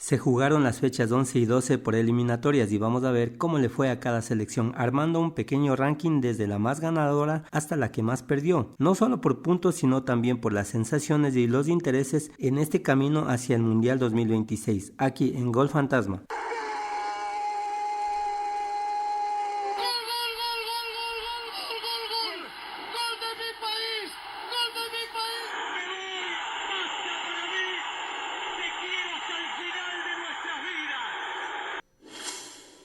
Se jugaron las fechas 11 y 12 por eliminatorias y vamos a ver cómo le fue a cada selección, armando un pequeño ranking desde la más ganadora hasta la que más perdió, no solo por puntos sino también por las sensaciones y los intereses en este camino hacia el Mundial 2026, aquí en Gol Fantasma.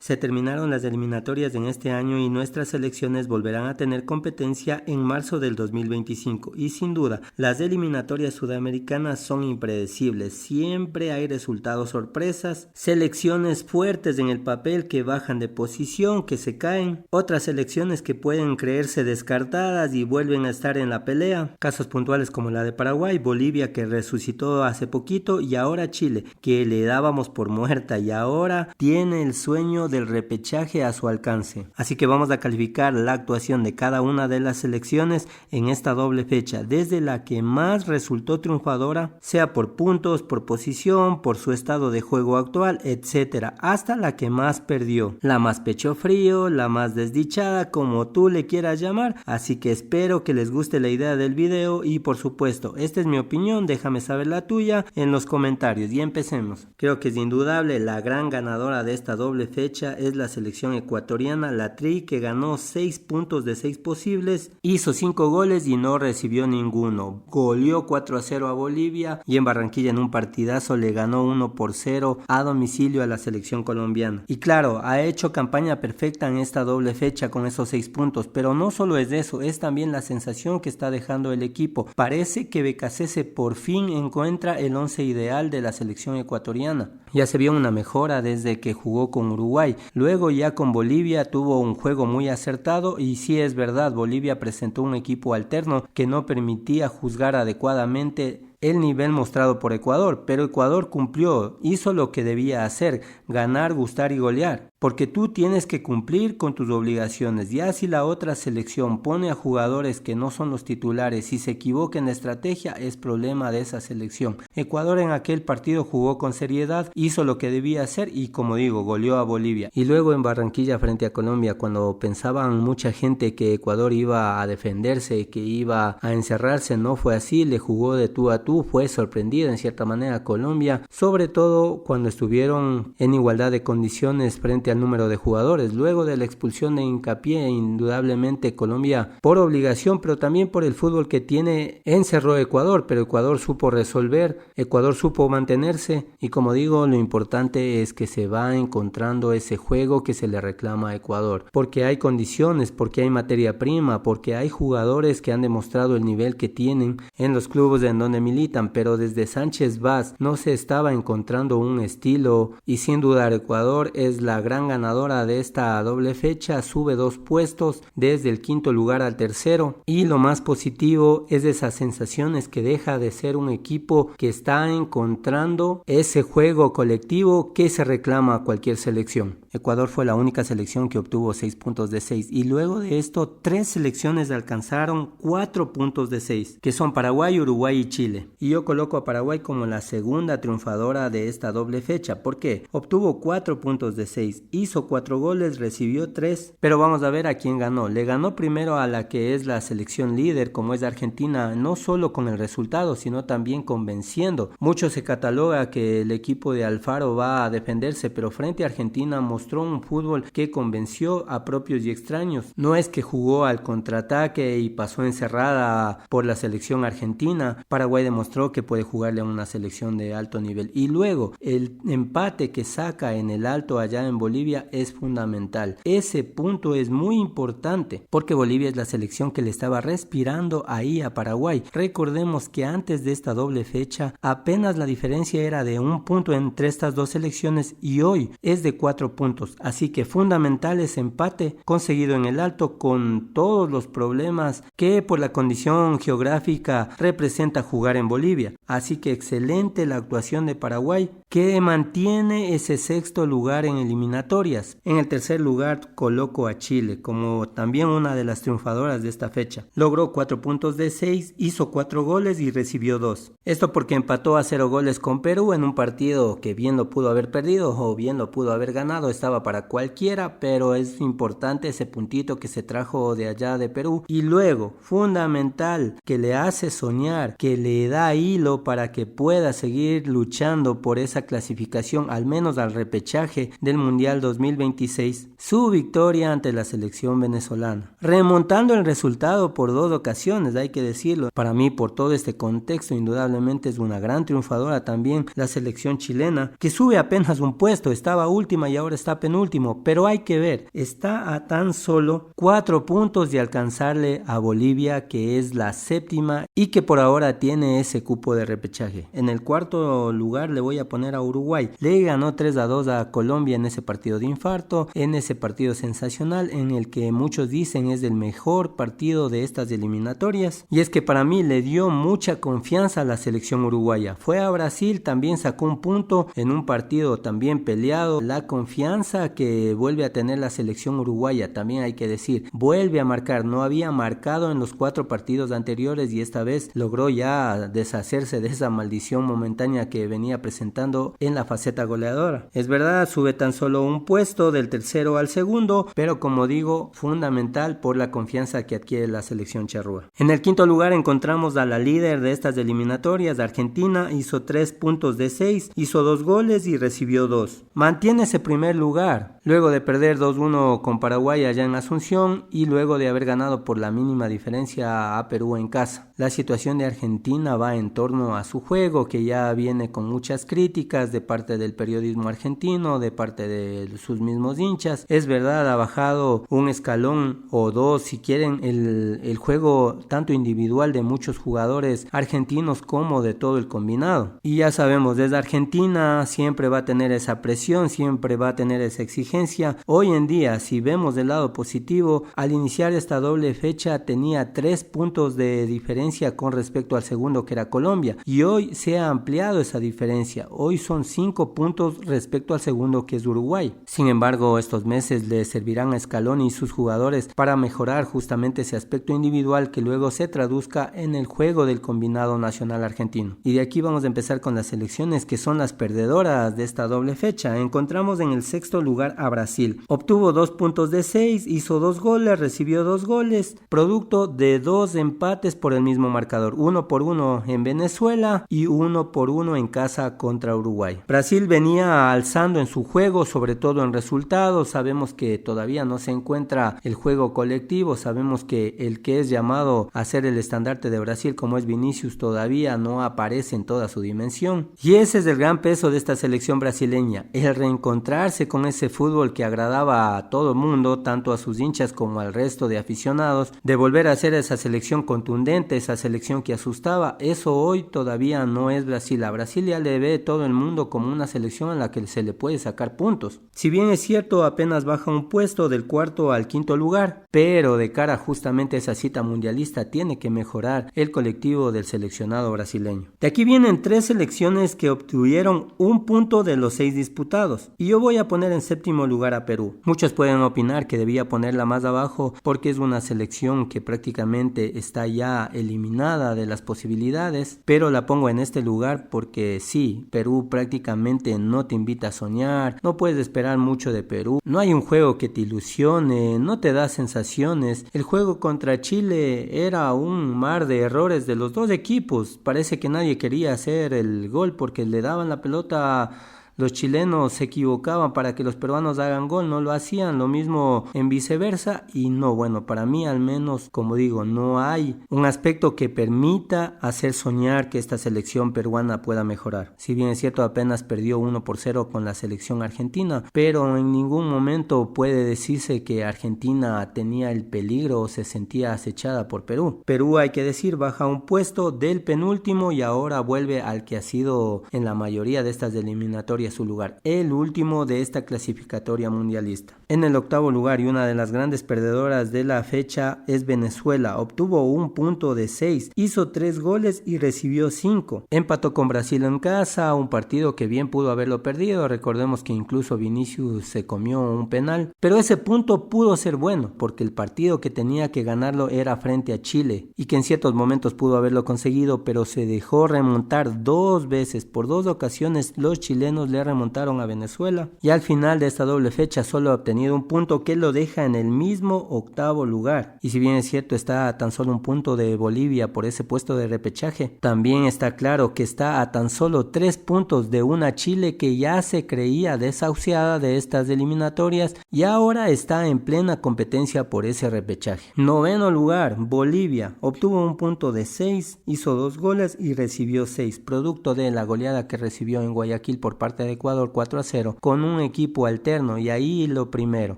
Se terminaron las eliminatorias en este año y nuestras selecciones volverán a tener competencia en marzo del 2025 y sin duda las eliminatorias sudamericanas son impredecibles, siempre hay resultados sorpresas, selecciones fuertes en el papel que bajan de posición, que se caen, otras selecciones que pueden creerse descartadas y vuelven a estar en la pelea, casos puntuales como la de Paraguay, Bolivia que resucitó hace poquito y ahora Chile que le dábamos por muerta y ahora tiene el sueño del repechaje a su alcance. Así que vamos a calificar la actuación de cada una de las selecciones en esta doble fecha, desde la que más resultó triunfadora, sea por puntos, por posición, por su estado de juego actual, etcétera, hasta la que más perdió, la más pecho frío, la más desdichada, como tú le quieras llamar. Así que espero que les guste la idea del video y por supuesto, esta es mi opinión, déjame saber la tuya en los comentarios y empecemos. Creo que es indudable la gran ganadora de esta doble fecha es la selección ecuatoriana, la Tri, que ganó 6 puntos de 6 posibles, hizo 5 goles y no recibió ninguno, goleó 4-0 a Bolivia y en Barranquilla en un partidazo le ganó 1-0 a domicilio a la selección colombiana. Y claro, ha hecho campaña perfecta en esta doble fecha con esos 6 puntos, pero no solo es eso, es también la sensación que está dejando el equipo. Parece que Becasese por fin encuentra el 11 ideal de la selección ecuatoriana. Ya se vio una mejora desde que jugó con Uruguay. Luego ya con Bolivia tuvo un juego muy acertado y sí es verdad, Bolivia presentó un equipo alterno que no permitía juzgar adecuadamente el nivel mostrado por Ecuador, pero Ecuador cumplió, hizo lo que debía hacer, ganar, gustar y golear, porque tú tienes que cumplir con tus obligaciones. Ya si la otra selección pone a jugadores que no son los titulares y se equivoca en la estrategia, es problema de esa selección. Ecuador en aquel partido jugó con seriedad, hizo lo que debía hacer y como digo, goleó a Bolivia. Y luego en Barranquilla frente a Colombia, cuando pensaban mucha gente que Ecuador iba a defenderse, que iba a encerrarse, no fue así, le jugó de tú a tú, fue sorprendida en cierta manera Colombia, sobre todo cuando estuvieron en igualdad de condiciones frente al número de jugadores. Luego de la expulsión de Hincapié, indudablemente Colombia por obligación, pero también por el fútbol que tiene, encerró a Ecuador, pero Ecuador supo resolver, Ecuador supo mantenerse y como digo, lo importante es que se va encontrando ese juego que se le reclama a Ecuador, porque hay condiciones, porque hay materia prima, porque hay jugadores que han demostrado el nivel que tienen en los clubes en donde militan, pero desde Sánchez Vaz no se estaba encontrando un estilo y sin dudar Ecuador es la gran ganadora de esta doble fecha, sube 2 puestos desde el 5º lugar al 3º y lo más positivo es esas sensaciones que deja de ser un equipo que está encontrando ese juego colectivo que se reclama a cualquier selección. Ecuador fue la única selección que obtuvo 6 puntos de 6 y luego de esto 3 selecciones alcanzaron 4 puntos de 6, que son Paraguay, Uruguay y Chile. Y yo coloco a Paraguay como la segunda triunfadora de esta doble fecha. ¿Por qué? Obtuvo 4 puntos de 6, hizo 4 goles, recibió 3, pero vamos a ver a quién ganó. Le ganó primero a la que es la selección líder, como es Argentina, no solo con el resultado, sino también convenciendo. Mucho se cataloga que el equipo de Alfaro va a defenderse, pero frente a Argentina mostró un fútbol que convenció a propios y extraños. No es que jugó al contraataque y pasó encerrada por la selección argentina. Paraguay demostró que puede jugarle a una selección de alto nivel y luego el empate que saca en el Alto allá en Bolivia es fundamental. Ese punto es muy importante porque Bolivia es la selección que le estaba respirando ahí a Paraguay. Recordemos que antes de esta doble fecha apenas la diferencia era de 1 punto entre estas dos selecciones y hoy es de 4 puntos. puntos, así que fundamental ese empate conseguido en el Alto con todos los problemas que por la condición geográfica representa jugar en Bolivia. Así que excelente la actuación de Paraguay, que mantiene ese sexto lugar en eliminatorias. En el tercer lugar coloco a Chile como también una de las triunfadoras de esta fecha. Logró 4 puntos de 6, hizo 4 goles y recibió 2. Esto porque empató a 0 goles con Perú en un partido que bien lo pudo haber perdido o bien lo pudo haber ganado, estaba para cualquiera, pero es importante ese puntito que se trajo de allá de Perú. Y luego, fundamental, que le hace soñar, que le da hilo para que pueda seguir luchando por esa clasificación, al menos al repechaje del Mundial 2026, su victoria ante la selección venezolana. Remontando el resultado por 2 ocasiones, hay que decirlo. Para mí, por todo este contexto, indudablemente es una gran triunfadora también la selección chilena, que sube apenas un puesto, estaba última y ahora está penúltimo, pero hay que ver, está a tan solo 4 puntos de alcanzarle a Bolivia, que es la séptima y que por ahora tiene ese cupo de repechaje. En el cuarto lugar le voy a poner a Uruguay. Le ganó 3-2 a Colombia en ese partido de infarto, en ese partido sensacional en el que muchos dicen es el mejor partido de estas eliminatorias, y es que para mí le dio mucha confianza a la selección uruguaya. Fue a Brasil, también sacó un punto en un partido también peleado. La confianza que vuelve a tener la selección uruguaya, también hay que decir, vuelve a marcar, no había marcado en los 4 partidos anteriores y esta vez logró ya deshacerse de esa maldición momentánea que venía presentando en la faceta goleadora. Es verdad, sube tan solo un puesto del tercero al segundo, pero como digo, fundamental por la confianza que adquiere la selección charrúa. En el quinto lugar encontramos a la líder de estas eliminatorias, Argentina, hizo 3 puntos de 6, hizo 2 goles y recibió 2. Mantiene ese primer lugar, luego de perder 2-1 con Paraguay allá en Asunción y luego de haber ganado por la mínima diferencia a Perú en casa. La situación de Argentina va en torno a su juego, que ya viene con muchas críticas de parte del periodismo argentino, de parte de sus mismos hinchas. Es verdad, ha bajado un escalón o 2 si quieren el juego tanto individual de muchos jugadores argentinos como de todo el combinado. Y ya sabemos, desde Argentina siempre va a tener esa presión, siempre va a tener esa exigencia. Hoy en día, si vemos del lado positivo, al iniciar esta doble fecha tenía 3 puntos de diferencia con respecto al segundo, que era Colombia, y hoy se ha ampliado esa diferencia. Hoy son 5 puntos respecto al segundo, que es Uruguay. Sin embargo, estos meses le servirán a Scaloni y sus jugadores para mejorar justamente ese aspecto individual que luego se traduzca en el juego del combinado nacional argentino. Y de aquí vamos a empezar con las selecciones que son las perdedoras de esta doble fecha. Encontramos en el sexto lugar a Brasil. Obtuvo 2 puntos de 6, hizo 2 goles, recibió 2 goles, producto de 2 empates por el mismo marcador, 1-1 en Venezuela y 1-1 en casa contra Uruguay. Brasil venía alzando en su juego, sobre todo en resultados. Sabemos que todavía no se encuentra el juego colectivo, sabemos que el que es llamado a ser el estandarte de Brasil, como es Vinicius, todavía no aparece en toda su dimensión, y ese es el gran peso de esta selección brasileña, el reencontrarse con ese fútbol que agradaba a todo el mundo, tanto a sus hinchas como al resto de aficionados, de volver a ser esa selección contundente, esa selección que asustaba. Eso hoy todavía no es Brasil. A Brasil ya le ve todo el mundo como una selección en la que se le puede sacar puntos. Si bien es cierto, apenas baja un puesto del cuarto al quinto lugar, pero de cara justamente a esa cita mundialista tiene que mejorar el colectivo del seleccionado brasileño. De aquí vienen 3 selecciones que obtuvieron un punto de los 6 disputados, y yo voy a poner en séptimo lugar a Perú. Muchos pueden opinar que debía ponerla más abajo porque es una selección que prácticamente está ya eliminada de las posibilidades, pero la pongo en este lugar porque sí, Perú prácticamente no te invita a soñar, no puedes esperar mucho de Perú, no hay un juego que te ilusione, no te da sensaciones. El juego contra Chile era un mar de errores de los dos equipos, parece que nadie quería hacer el gol porque le daban la pelota. Los chilenos se equivocaban para que los peruanos hagan gol, no lo hacían, lo mismo en viceversa, y no, bueno, para mí al menos, como digo, no hay un aspecto que permita hacer soñar que esta selección peruana pueda mejorar. Si bien es cierto, apenas perdió 1-0 con la selección argentina, pero en ningún momento puede decirse que Argentina tenía el peligro o se sentía acechada por Perú. Perú, hay que decir, baja un puesto del penúltimo y ahora vuelve al que ha sido en la mayoría de estas eliminatorias clasificatoria su lugar, el último de esta clasificatoria mundialista. En el octavo lugar y una de las grandes perdedoras de la fecha es Venezuela. Obtuvo un punto de 6, hizo 3 goles y recibió 5. Empató con Brasil en casa, un partido que bien pudo haberlo perdido. Recordemos que incluso Vinicius se comió un penal, pero ese punto pudo ser bueno porque el partido que tenía que ganarlo era frente a Chile y que en ciertos momentos pudo haberlo conseguido, pero se dejó remontar 2 veces. Por 2 ocasiones los chilenos le remontaron a Venezuela y al final de esta doble fecha solo ha obtenido un punto que lo deja en el mismo octavo lugar. Y si bien es cierto está a tan solo un punto de Bolivia por ese puesto de repechaje, también está claro que está a tan solo 3 puntos de una Chile que ya se creía desahuciada de estas eliminatorias y ahora está en plena competencia por ese repechaje. Noveno lugar, Bolivia, obtuvo un punto de 6, hizo 2 goles y recibió 6, producto de la goleada que recibió en Guayaquil por parte de Ecuador 4-0 con un equipo alterno. Y ahí lo primero,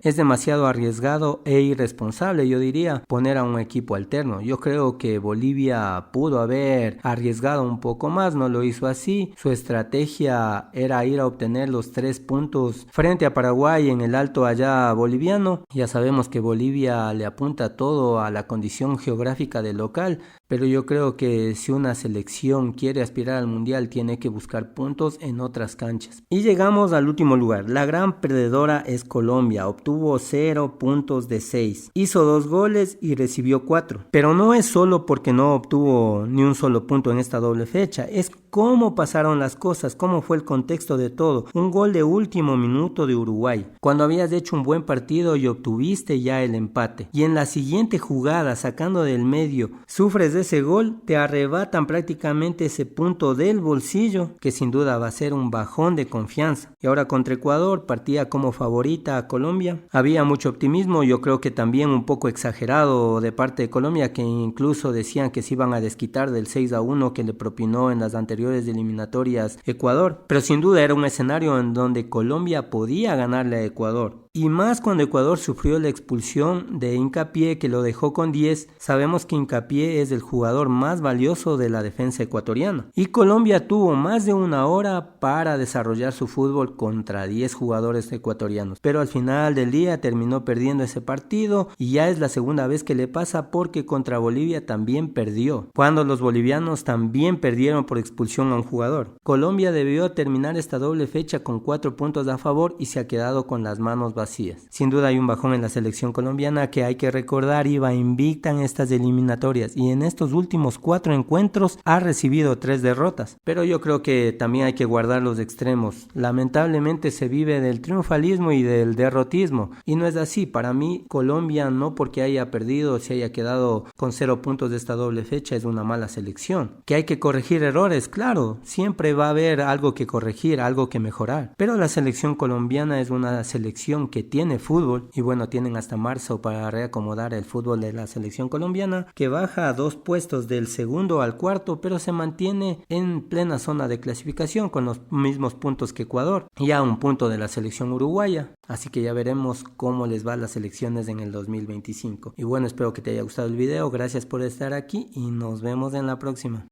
es demasiado arriesgado e irresponsable, yo diría, poner a un equipo alterno. Yo creo que Bolivia pudo haber arriesgado un poco más, no lo hizo así. Su estrategia era ir a obtener los 3 puntos frente a Paraguay en el Alto allá boliviano. Ya sabemos que Bolivia le apunta todo a la condición geográfica del local, pero yo creo que si una selección quiere aspirar al mundial tiene que buscar puntos en otras canchas. Y llegamos al último lugar, la gran perdedora es Colombia, obtuvo 0 puntos de 6, hizo 2 goles y recibió 4, pero no es solo porque no obtuvo ni un solo punto en esta doble fecha, es cómo pasaron las cosas, cómo fue el contexto de todo. Un gol de último minuto de Uruguay, cuando habías hecho un buen partido y obtuviste ya el empate, y en la siguiente jugada, sacando del medio, sufres de ese gol, te arrebatan prácticamente ese punto del bolsillo, que sin duda va a ser un bajón de confianza. Y ahora contra Ecuador, partía como favorita a Colombia, había mucho optimismo, yo creo que también un poco exagerado de parte de Colombia, que incluso decían que se iban a desquitar del 6-1 que le propinó en las anteriores eliminatorias Ecuador, pero sin duda era un escenario en donde Colombia podía ganarle a Ecuador. Y más cuando Ecuador sufrió la expulsión de Hincapié, que lo dejó con 10, sabemos que Hincapié es el jugador más valioso de la defensa ecuatoriana. Y Colombia tuvo más de una hora para desarrollar su fútbol contra 10 jugadores ecuatorianos. Pero al final del día terminó perdiendo ese partido y ya es la segunda vez que le pasa porque contra Bolivia también perdió, cuando los bolivianos también perdieron por expulsión a un jugador. Colombia debió terminar esta doble fecha con 4 puntos a favor y se ha quedado con las manos vacías. Sin duda hay un bajón en la selección colombiana que hay que recordar, iba invicta en estas eliminatorias y en estos últimos 4 encuentros ha recibido 3 derrotas, pero yo creo que también hay que guardar los extremos. Lamentablemente se vive del triunfalismo y del derrotismo y no es así. Para mí Colombia, no porque haya perdido, se haya quedado con 0 puntos de esta doble fecha, es una mala selección. Que hay que corregir errores, claro, siempre va a haber algo que corregir, algo que mejorar, pero la selección colombiana es una selección que tiene fútbol y bueno, tienen hasta marzo para reacomodar el fútbol de la selección colombiana, que baja a 2 puestos del segundo al cuarto, pero se mantiene en plena zona de clasificación con los mismos puntos que Ecuador y a un punto de la selección uruguaya. Así que ya veremos cómo les va a las selecciones en el 2025. Y bueno, espero que te haya gustado el video, gracias por estar aquí y nos vemos en la próxima.